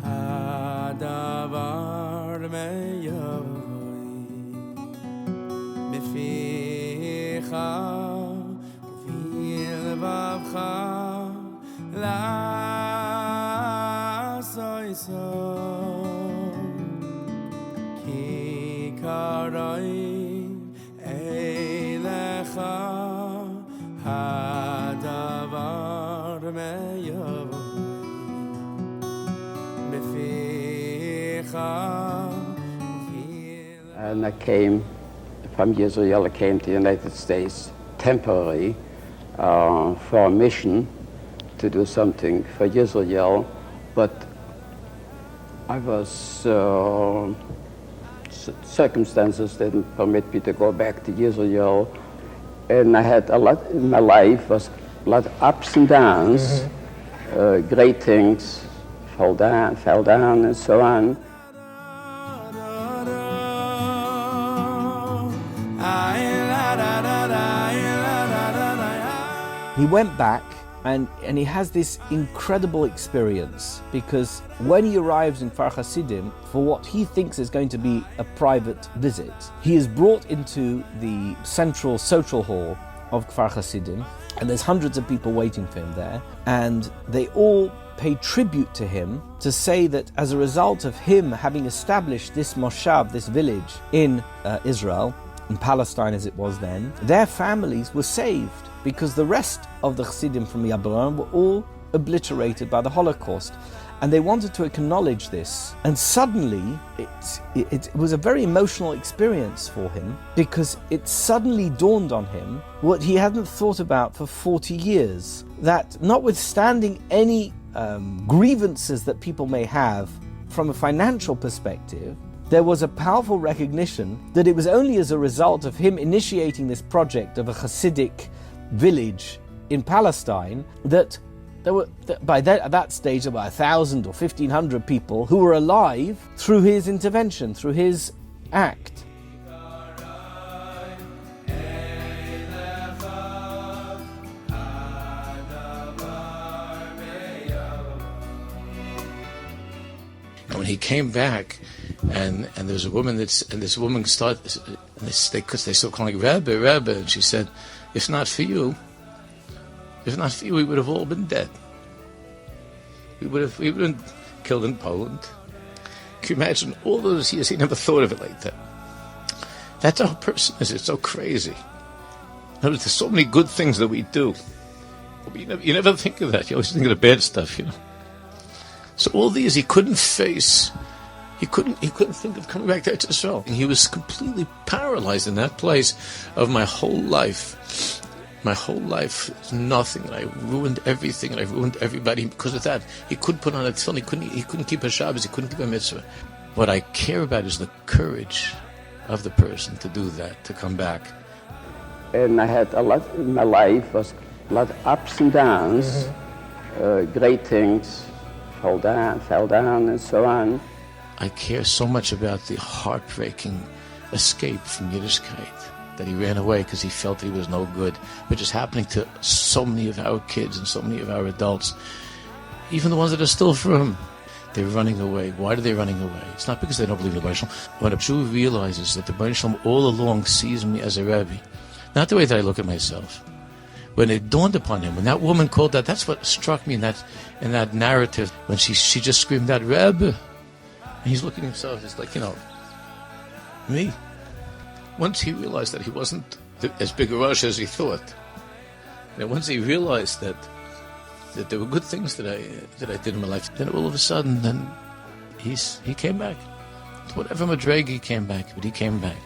הדבר מיובוי בפיך ובלבבך לעשויסו כי קרוי אליך הדבר מיובוי And I came from Israel. I came to the United States temporary for a mission to do something for Israel, but I was circumstances didn't permit me to go back to Israel, and I had a lot in my life, was a lot of ups and downs, great things. Fell down, and so on. He went back and he has this incredible experience, because when he arrives in Kfar Hasidim for what he thinks is going to be a private visit, he is brought into the central social hall of Kfar Hasidim, and there's hundreds of people waiting for him there, and they all pay tribute to him to say that as a result of him having established this moshav, this village in Israel, in Palestine as it was then, their families were saved, because the rest of the Chassidim from Yabloner were all obliterated by the Holocaust. And they wanted to acknowledge this. And suddenly, it was a very emotional experience for him, because it suddenly dawned on him what he hadn't thought about for 40 years, that notwithstanding any grievances that people may have from a financial perspective, there was a powerful recognition that it was only as a result of him initiating this project of a Hasidic village in Palestine that there were, at that stage, there were 1,000 or 1,500 people who were alive through his intervention, through his act. And when he came back, and there was a woman this woman started, they still calling Rebbe, Rebbe, and she said, if not for you, we would have all been dead. We would have been killed in Poland. Can you imagine all those years? He never thought of it like that. That's how a person is. It's so crazy. There's so many good things that we do, but you never think of that. You always think of the bad stuff, So all these he couldn't face. He couldn't think of coming back to Israel. And he was completely paralyzed in that place of my whole life. My whole life is nothing. And I ruined everything, and I ruined everybody because of that. He couldn't put on a tefillin. He couldn't keep a Shabbos. He couldn't keep a mitzvah. What I care about is the courage of the person to do that, to come back. And I had a lot in my life, was a lot of ups and downs, great things. Fell down, and so on. I care so much about the heartbreaking escape from Yiddishkeit, that he ran away because he felt he was no good, which is happening to so many of our kids and so many of our adults, even the ones that are still from. They're running away. Why are they running away? It's not because they don't believe in the Rebbe. When a Jew realizes that the Rebbe all along sees me as a Rebbe, not the way that I look at myself. When it dawned upon him, when that woman called out, that's what struck me in that narrative, when she just screamed out, Rebbe. And he's looking at himself, it's like, me. Once he realized that he wasn't as big a Rosh as he thought, and once he realized that there were good things that I did in my life, then all of a sudden, then he came back. Whatever Madreg, he came back, but he came back.